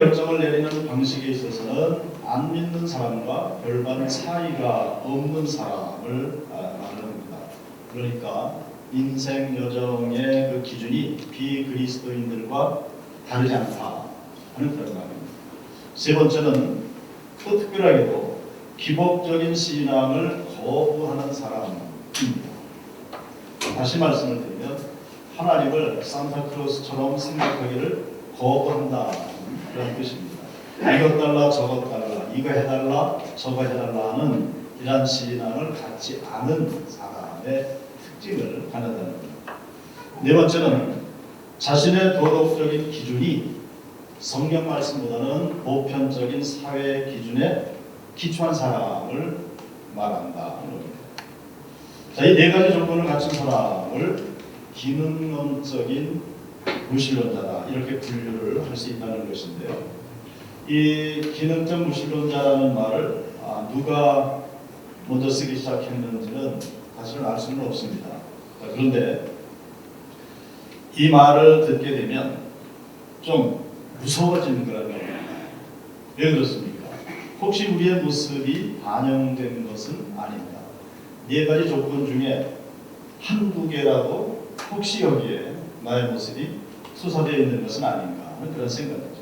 결정을 내리는 방식에 있어서는 안 믿는 사람과 별반 차이가 없는 사람을 말합니다. 그러니까 인생 여정의 그 기준이 비그리스도인들과 다르지 않다 하는 그런 말입니다. 세 번째는 또 특별하게도 기복적인 신앙을 거부하는 사람입니다. 다시 말씀을 드리면 하나님을 산타클로스처럼 생각하기를 거부한다 그런 뜻입니다. 이것 달라 저것 달라 이거 해달라 저거 해달라 하는 이러한 신앙을 갖지 않은 사람의 특징을 가져다는 겁니다. 네 번째는 자신의 도덕적인 기준이 성경 말씀보다는 보편적인 사회 기준에 기초한 사람을 말한다. 자, 이 네 가지 조건을 갖춘 사람을 기능론적인 무신론자다 이렇게 분류를 할 수 있다는 것인데요. 이 기능적 무신론자라는 말을 누가 먼저 쓰기 시작했는지는 사실은 알 수는 없습니다. 그런데 이 말을 듣게 되면 좀 무서워지는 거라는 겁니다. 왜 그렇습니까? 혹시 우리의 모습이 반영된 것은 아닌가? 네 가지 조건 중에 한두 개라도 혹시 여기에 나의 모습이 수사되어 있는 것은 아닌가 하는 그런 생각이죠.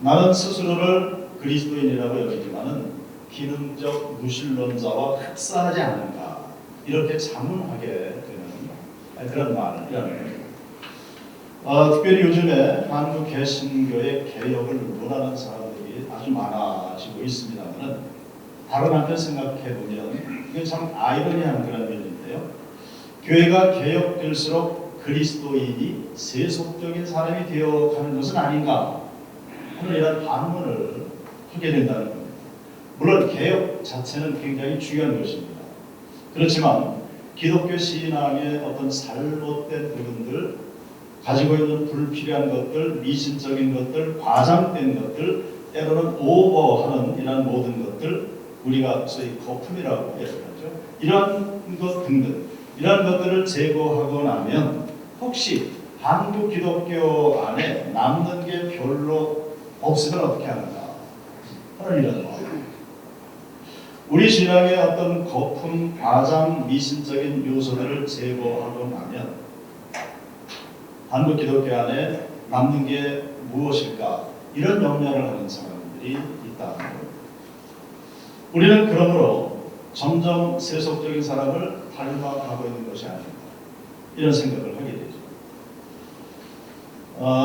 나는 스스로를 그리스도인이라고 여기지만은 기능적 무신론자와 흡사하지 않은가 이렇게 자문하게 되는 그런 말이라는 겁니다. 특별히 요즘에 한국 개신교의 개혁을 원하는 사람들이 아주 많아지고 있습니다만은 다른 한편 생각해 보면 이게 참 아이러니한 그런 면인데요. 교회가 개혁될수록 그리스도인이 세속적인 사람이 되어가는 것은 아닌가 하는 이런 반문을 하게 된다는 겁니다. 물론 개혁 자체는 굉장히 중요한 것입니다. 그렇지만 기독교 신앙의 어떤 잘못된 부분들, 가지고 있는 불필요한 것들, 미신적인 것들, 과장된 것들, 때로는 오버하는 이런 모든 것들, 우리가 소위 거품이라고 얘기하죠. 이런 것 등등, 이런 것들을 제거하고 나면 혹시 한국 기독교 안에 남는 게 별로 없으면 어떻게 하는가 하는 이런 거. 우리 신앙의 어떤 거품, 과장, 미신적인 요소들을 제거하고 나면 한국 기독교 안에 남는 게 무엇일까? 이런 염려를 하는 사람들이 있다는 거예요. 우리는 그러므로 점점 세속적인 사람을 닮아가고 있는 것이 아닌가 이런 생각을 하게 되죠.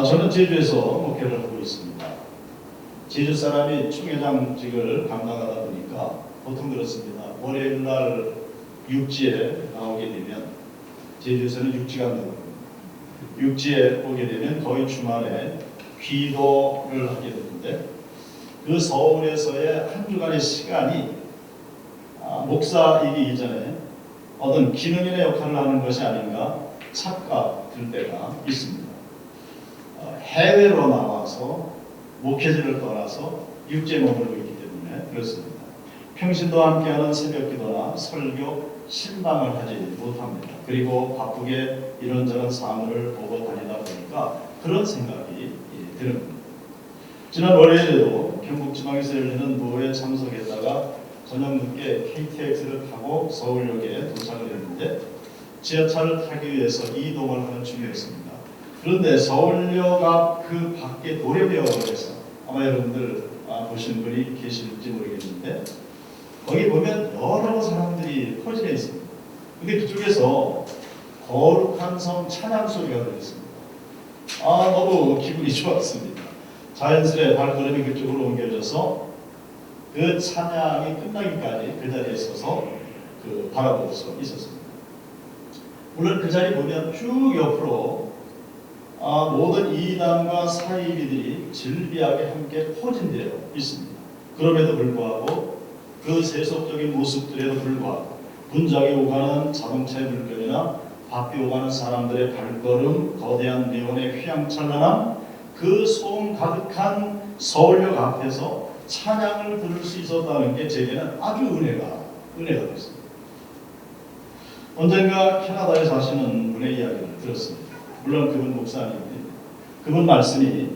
저는 제주에서 목회를 하고 있습니다. 제주 사람이 총회장직을 감당하다 보니까 보통 그렇습니다. 월요일 날 육지에 나오게 되면 제주에서는 육지가 나거든요. 육지에 오게 되면 거의 주말에 기도를 하게 되는데 그 서울에서의 한 주간의 시간이 목사이기 이전에 어떤 기능인의 역할을 하는 것이 아닌가 착각될 때가 있습니다. 해외로 나와서 목회지를 떠나서 육지에 머물고 있기 때문에 그렇습니다. 평신도 함께하는 새벽기도나 설교, 신방을 하지 못합니다. 그리고 바쁘게 이런저런 사물을 보고 다니다 보니까 그런 생각이 드는 겁니다. 지난 월요일에도 경북지방에서 열리는 모에 참석했다가 저녁 늦게 KTX를 타고 서울역에 도착을 했는데 지하철을 타기 위해서 이동을 하는 중이었습니다. 그런데 서울역 앞 그 밖에 노래배역에서 아마 여러분들 보신 분이 계실지 모르겠는데 거기 보면 여러 사람들이 포진해 있습니다. 근데 그쪽에서 거룩한 성 찬양 소리가 들렸습니다. 너무 기분이 좋았습니다. 자연스레 발걸음이 그쪽으로 옮겨져서 그 찬양이 끝나기까지 그 자리에 서서 바라볼 수 있었습니다. 물론 그 자리 보면 쭉 옆으로 모든 이단과 사이비들이 질비하게 함께 포진되어 있습니다. 그럼에도 불구하고 그 세속적인 모습들에도 불구하고 분장이 오가는 자동차의 물결이나 바삐 오가는 사람들의 발걸음, 거대한 네온의 휘황찬란함, 그 소음 가득한 서울역 앞에서 찬양을 들을 수 있었다는 게 제게는 아주 은혜가 됐습니다. 언젠가 캐나다에 사시는 분의 이야기를 들었습니다. 물론 그분 목사님인데 그분 말씀이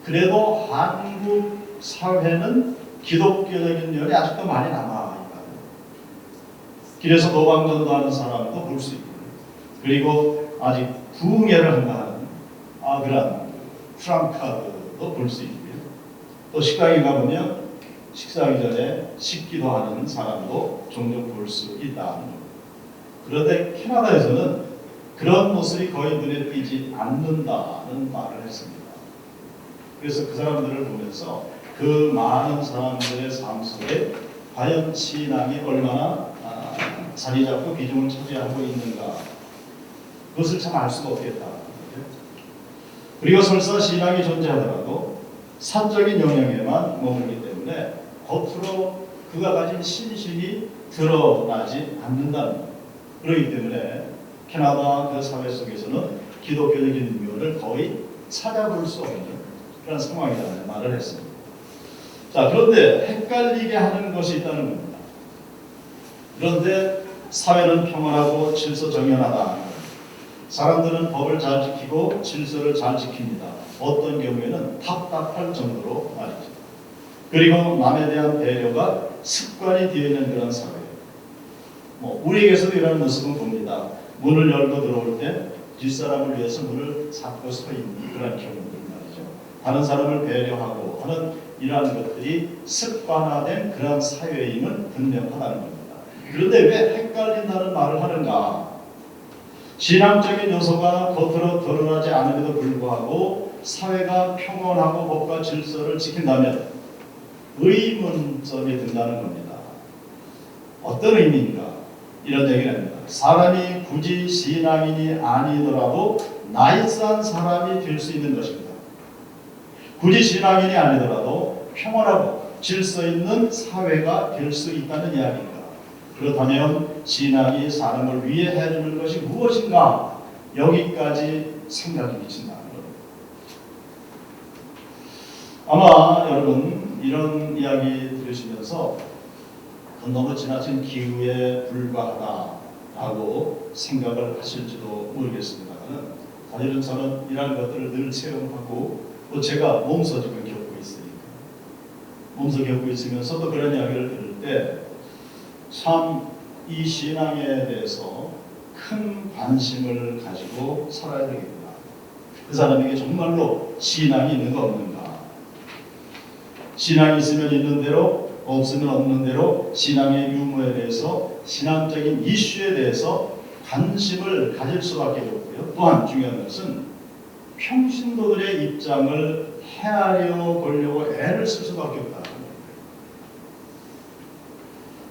그래도 한국 사회는 기독교적인 면이 아직도 많이 남아있거든요. 길에서 도방전도 하는 사람도 볼 수 있고, 그리고 아직 구흥회를 한다는 그런 프랑카드도 볼 수 있고요. 또 식당에 가보면 식사하기 전에 식기도 하는 사람도 종종 볼 수 있다는 겁니다. 그런데 캐나다에서는 그런 모습이 거의 눈에 띄지 않는다는 말을 했습니다. 그래서 그 사람들을 보면서 그 많은 사람들의 삶 속에 과연 신앙이 얼마나 자리 잡고 비중을 차지하고 있는가, 그것을 참 알 수가 없겠다. 그리고 설사 신앙이 존재하더라도 사적인 영역에만 머물기 때문에 겉으로 그가 가진 신실이 드러나지 않는다는 것. 그렇기 때문에 캐나다 그 사회 속에서는 기독교적인 면을 거의 찾아볼 수 없는 그런 상황이라는 말을 했습니다. 자, 그런데 헷갈리게 하는 것이 있다는 겁니다. 그런데 사회는 평안하고 질서 정연하다. 사람들은 법을 잘 지키고 질서를 잘 지킵니다. 어떤 경우에는 답답할 정도로 말이죠. 그리고 남에 대한 배려가 습관이 되어 있는 그런 사회. 우리에게서도 이런 모습은 봅니다. 문을 열고 들어올 때 뒷사람을 위해서 문을 잡고 서 있는 그런 경우들 말이죠. 다른 사람을 배려하고 하는 이러한 것들이 습관화된 그런 사회임은 분명하다는 겁니다. 그런데 왜 헷갈린다는 말을 하는가? 신앙적인 요소가 겉으로 드러나지 않음에도 불구하고 사회가 평온하고 법과 질서를 지킨다면 의문점이 든다는 겁니다. 어떤 의미인가? 이런 얘기를 합니다. 사람이 굳이 신앙인이 아니더라도 나이스한 사람이 될 수 있는 것입니다. 굳이 신앙인이 아니더라도 평온하고 질서 있는 사회가 될 수 있다는 이야기입니다. 그렇다면 신앙이 사람을 위해 해주는 것이 무엇인가? 여기까지 생각이 미친다는 겁니다. 아마 여러분 이런 이야기 들으시면서 너무 지나친 기후에 불과하다라고 생각을 하실지도 모르겠습니다만, 사실은 저는 이러한 것들을 늘 체험하고 또 제가 몸소 지금 겪고 있으니까, 몸소 겪고 있으면서 또 그런 이야기를 들을 때 참 이 신앙에 대해서 큰 관심을 가지고 살아야 되겠구나. 그 사람에게 정말로 신앙이 있는가 없는가. 신앙이 있으면 있는 대로, 없으면 없는 대로 신앙의 유무에 대해서, 신앙적인 이슈에 대해서 관심을 가질 수밖에 없고요. 또한 중요한 것은 평신도들의 입장을 헤아려 보려고 애를 쓸 수밖에 없다는 겁니다.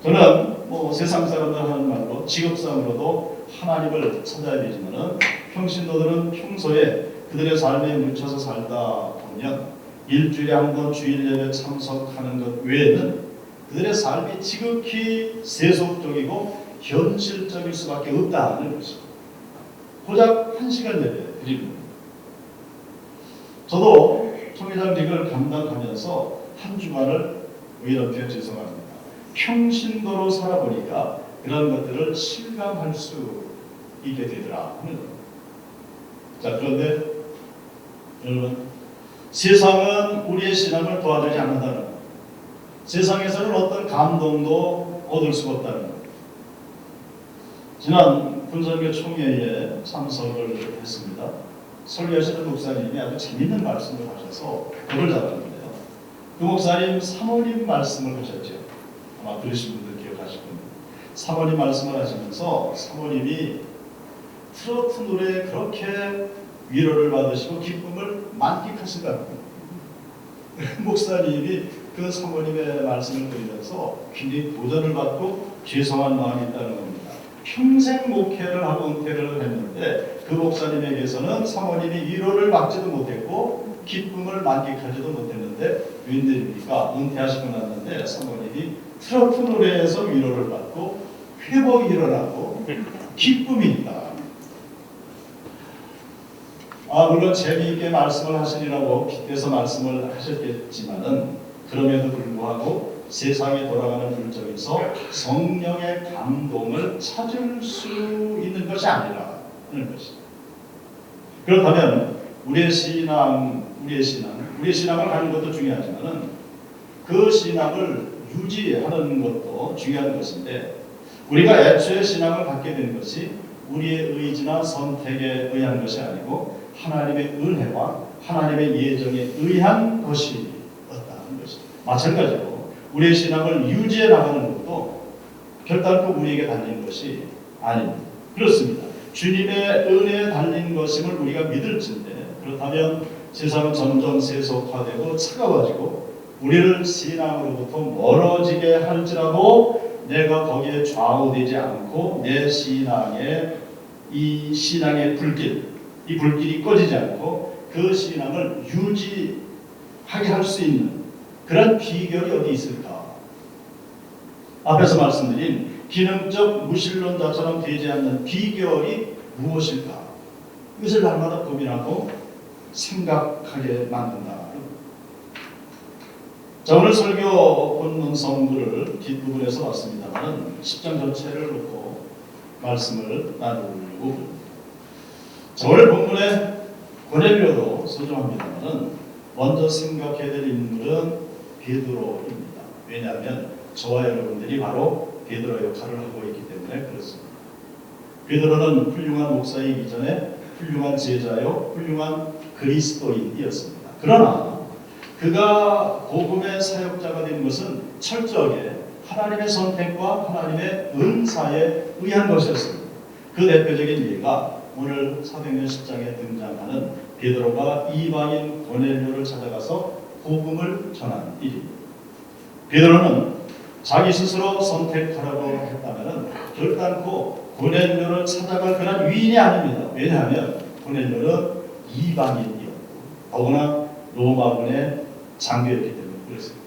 저는 세상 사람들 하는 말로 직업상으로도 하나님을 찾아야 되지만은 평신도들은 평소에 그들의 삶에 묻혀서 살다 보면 일주일에 한 번 주일 예배 참석하는 것 외에는 그들의 삶이 지극히 세속적이고 현실적일 수밖에 없다는 것입니다. 고작 1시간 예배 드립니다. 저도 총회장직을 감당하면서 한 주간을 이렇게 죄송합니다. 평신도로 살아보니까 그런 것들을 실감할 수 있게 되더라 하는 겁니다. 자, 그런데 여러분, 세상은 우리의 신앙을 도와주지 않는다는 것. 세상에서는 어떤 감동도 얻을 수가 없다는 것. 지난 군선교 총회에 참석을 했습니다. 설교하시는 목사님이 아주 재밌는 말씀을 하셔서 벽을 잡았는데요. 그 목사님 사모님 말씀을 하셨죠. 아마 들으신 분들 기억하실 겁니다. 사모님 말씀을 하시면서 사모님이 트로트 노래에 그렇게 위로를 받으시고 기쁨을 만끽하신다는 겁니다. 목사님이 그 사모님의 말씀을 드리면서 굉장히 도전을 받고 죄송한 마음이 있다는 겁니다. 평생 목회를 하고 은퇴를 했는데 그 목사님에게서는 사모님이 위로를 받지도 못했고 기쁨을 만끽하지도 못했는데 웬일입니까? 은퇴하시고 났는데 사모님이 트로트 노래에서 위로를 받고 회복이 일어나고 기쁨이 있다. 물론 재미있게 말씀을 하시리라고 빗대서 말씀을 하셨겠지만은 그럼에도 불구하고 세상에 돌아가는 물정에서 성령의 감동을 찾을 수 있는 것이 아니라는 것입니다. 그렇다면 우리의 신앙, 우리 우리의 신앙을 하는 것도 중요하지만은 그 신앙을 유지하는 것도 중요한 것인데 우리가 애초에 신앙을 갖게 된 것이 우리의 의지나 선택에 의한 것이 아니고 하나님의 은혜와 하나님의 예정에 의한 것이었다는 것이죠. 마찬가지로 우리의 신앙을 유지해 나가는 것도 결단코 우리에게 달린 것이 아닙니다. 그렇습니다. 주님의 은혜에 달린 것임을 우리가 믿을진데 그렇다면 세상은 점점 세속화되고 차가워지고 우리를 신앙으로부터 멀어지게 할지라도 내가 거기에 좌우되지 않고 내 신앙의 이 신앙의 불길, 이 불길이 꺼지지 않고 그 신앙을 유지하게 할 수 있는 그런 비결이 어디 있을까? 앞에서 말씀드린 기능적 무신론자처럼 되지 않는 비결이 무엇일까? 이것을 날마다 고민하고 생각하게 만든다. 자, 오늘 설교 본문 성구를 뒷부분에서 봤습니다만 10장 전체를 놓고 말씀을 나누고 자, 오늘 본문의 고넬료도 소중합니다만 먼저 생각해야 될 인물은 베드로입니다. 왜냐하면 저와 여러분들이 바로 베드로 역할을 하고 있기 때문에 그렇습니다. 베드로는 훌륭한 목사이기 전에 훌륭한 제자요 훌륭한 그리스도인이었습니다. 그러나 그가 복음의 사역자가 된 것은 철저하게 하나님의 선택과 하나님의 은사에 의한 것이었습니다. 그 대표적인 예가 오늘 사도행전 10장에 등장하는 베드로가 이방인 고넬료를 찾아가서 복음을 전한 일입니다. 베드로는 자기 스스로 선택하라고 했다면 결단코 고넬료를 찾아갈 그런 위인이 아닙니다. 왜냐하면 고넬료는 이방인이었고 더구나 로마군의 장교였기 때문에 그렇습니다.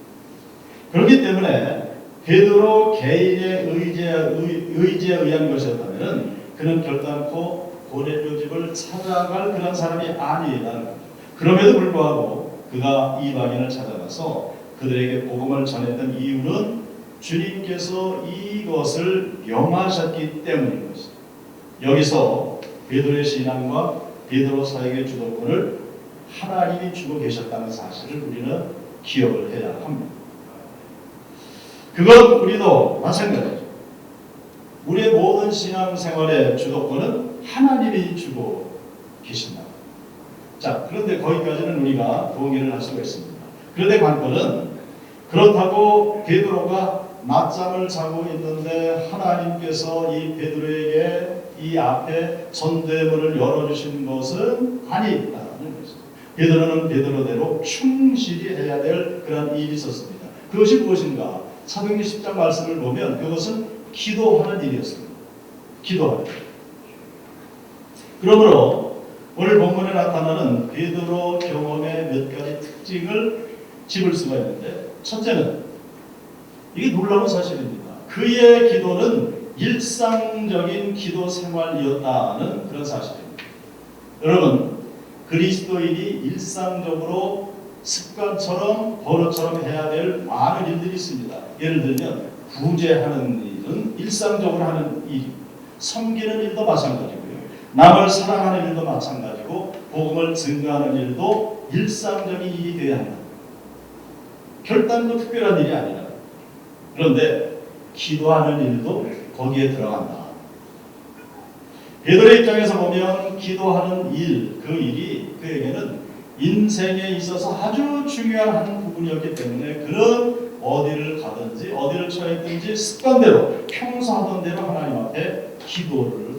그렇기 때문에 베드로 개인의 의지에 의한 것이었다면 그는 결단코 고넬료 집을 찾아갈 그런 사람이 아니라는 거죠. 그럼에도 불구하고 그가 이방인을 찾아가서 그들에게 복음을 전했던 이유는 주님께서 이것을 명하셨기 때문인 것입니다. 여기서 베드로의 신앙과 베드로 사역의 주도권을 하나님이 주고 계셨다는 사실을 우리는 기억을 해야 합니다. 그건 우리도 마찬가지죠. 우리의 모든 신앙생활의 주도권은 하나님이 주고 계신다. 자, 그런데 거기까지는 우리가 동의를 할 수가 있습니다. 그런데 관건은 그렇다고 베드로가 낮잠을 자고 있는데 하나님께서 이 베드로에게 이 앞에 전대문을 열어주신 것은 아니다라는 것입니다. 베드로는 베드로대로 충실히 해야 될 그런 일이 있었습니다. 그것이 무엇인가? 사도행전 10장 말씀을 보면 그것은 기도하는 일이었습니다. 기도하는 일. 그러므로 오늘 본문에 나타나는 베드로 경험의 몇 가지 특징을 짚을 수가 있는데 첫째는 이게 놀라운 사실입니다. 그의 기도는 일상적인 기도 생활이었다는 그런 사실입니다. 여러분, 그리스도인이 일상적으로 습관처럼 버릇처럼 해야 될 많은 일들이 있습니다. 예를 들면 구제하는 일은 일상적으로 하는 일입니다. 섬기는 일도 마찬가지고요. 남을 사랑하는 일도 마찬가지고 복음을 증거하는 일도 일상적인 일이 되어야 합니다. 결단도 특별한 일이 아니라 그런데 기도하는 일도 거기에 들어간다. 베드로의 입장에서 보면 기도하는 일, 그 일이 그에게는 인생에 있어서 아주 중요한 한 부분이었기 때문에 그는 어디를 가든지 어디를 처했든지 습관대로 평소 하던 대로 하나님 앞에 기도를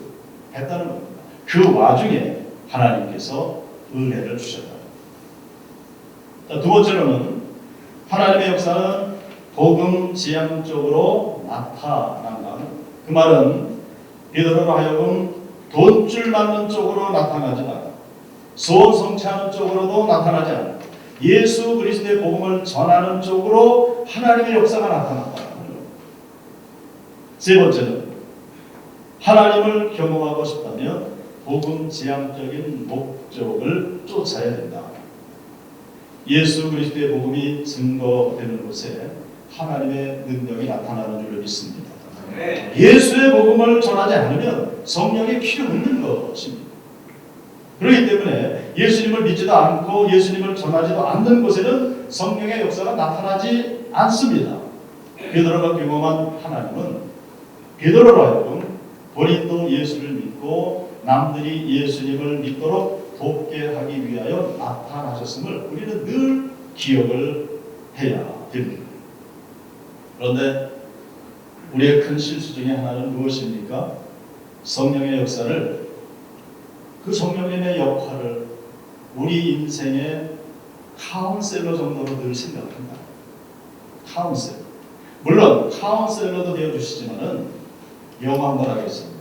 했다는 겁니다. 그 와중에 하나님께서 은혜를 주셨다. 자, 두 번째로는 하나님의 역사는 복음 지향적으로 나타난다는, 그 말은 베드로로 하여금 돈줄 맞는 쪽으로 나타나지 않아, 소원 성취하는 쪽으로도 나타나지 않아, 예수 그리스도의 복음을 전하는 쪽으로 하나님의 역사가 나타났다. 세 번째는 하나님을 경험하고 싶다면 복음 지향적인 목적을 쫓아야 된다. 예수 그리스도의 복음이 증거되는 곳에 하나님의 능력이 나타나는 줄로 믿습니다. 네. 예수의 복음을 전하지 않으면 성령이 필요 없는 것입니다. 그렇기 때문에 예수님을 믿지도 않고 예수님을 전하지도 않는 곳에는 성령의 역사가 나타나지 않습니다. 베드로가 경험한 하나님은 베드로로 하여금 본인도 예수를 믿고 남들이 예수님을 믿도록 돕게 하기 위하여 나타나셨음을 우리는 늘 기억을 해야 됩니다. 그런데 우리의 큰 실수 중에 하나는 무엇입니까? 성령의 역사를, 그 성령님의 역할을 우리 인생의 카운셀러 정도로 늘 생각한다. 카운셀러. 물론 카운셀러도 되어주시지만은 영어 한번 하겠습니다.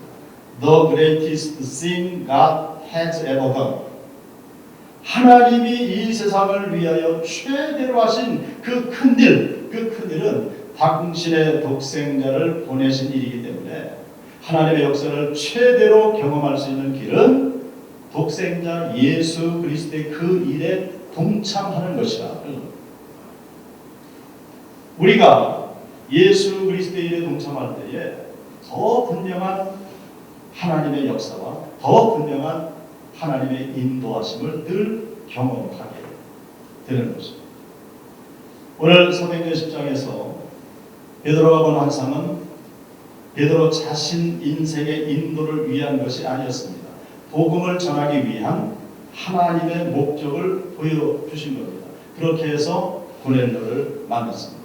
The greatest thing God has ever done. 하나님이 이 세상을 위하여 최대로 하신 그 큰일, 그 큰일은 당신의 독생자를 보내신 일이기 때문에 하나님의 역사를 최대로 경험할 수 있는 길은 독생자 예수 그리스도의 그 일에 동참하는 것이다. 우리가 예수 그리스도의 일에 동참할 때에 더 분명한 하나님의 역사와 더 분명한 하나님의 인도하심을 늘 경험하게 되는 것입니다. 오늘 사도행전 10장에서 베드로가 본 환상은 베드로 자신 인생의 인도를 위한 것이 아니었습니다. 복음을 전하기 위한 하나님의 목적을 보여주신 겁니다. 그렇게 해서 고넬료를 만났습니다.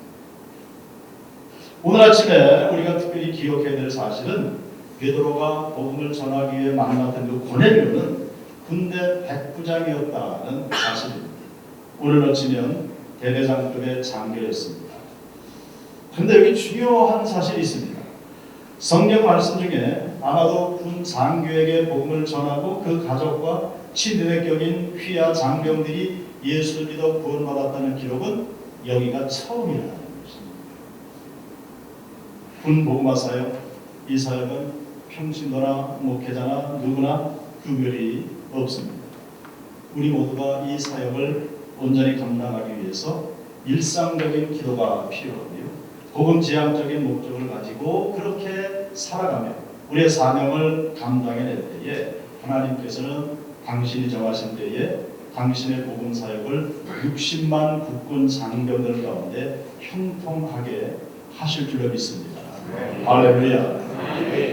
오늘 아침에 우리가 특별히 기억해야 될 사실은 베드로가 복음을 전하기 위해 만났던 그 고넬료는 군대 백부장이었다는 사실입니다. 오늘 어찌면 대대장급의 장교였습니다. 그런데 여기 중요한 사실이 있습니다. 성경 말씀 중에 아마도 군 장교에게 복음을 전하고 그 가족과 친인의 격인 휘하 장병들이 예수를 믿어 구원받았다는 기록은 여기가 처음이라는 것입니다. 군 복음화 사역, 이 사역은 평신도나 목회자나 누구나 구별이 없습니다. 우리 모두가 이 사역을 온전히 감당하기 위해서 일상적인 기도가 필요하고요. 복음 지향적인 목적을 가지고 그렇게 살아가며 우리의 사명을 감당해낼 때에 하나님께서는 당신이 정하신 때에 당신의 복음 사역을 60만 국군 장병들 가운데 형통하게 하실 줄로 믿습니다. 할렐루야.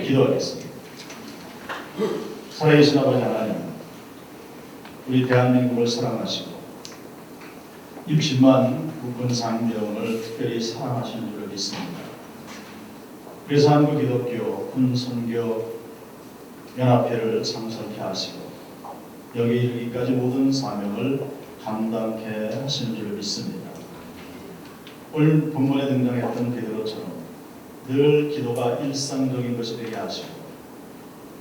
기도하겠습니다. 살아계신 아버지 하나님, 우리 대한민국을 사랑하시고 60만 국군 장병을 특별히 사랑하시는 줄로 믿습니다. 그래서 한국기독교 군선교 연합회를 창설케 하시고 여기 이르기까지 모든 사명을 감당케 하시는 줄로 믿습니다. 오늘 본문에 등장했던 베드로처럼 늘 기도가 일상적인 것이 되게 하시고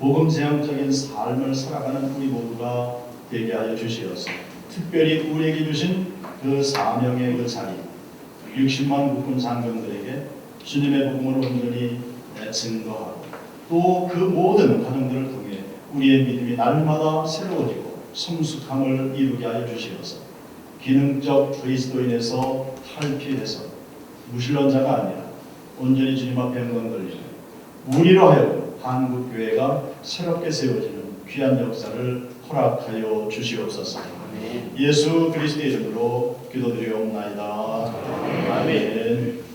복음 제향적인 삶을 살아가는 우리 모두가 되게 하여 주시옵소서. 특별히 우리에게 주신 그 사명의 그 자리, 60만 국군 장병들에게 주님의 복음을 온전히 증거하고 또 그 모든 과정들을 통해 우리의 믿음이 날마다 새로워지고 성숙함을 이루게 하여 주시옵소서. 기능적 그리스도인에서 탈피해서 무신론자가 아니라 온전히 주님 앞에 영광 돌리는 우리로 하여금 한국교회가 새롭게 세워지는 귀한 역사를 허락하여 주시옵소서. 예수 그리스도의 이름으로 기도드리옵나이다. 아멘.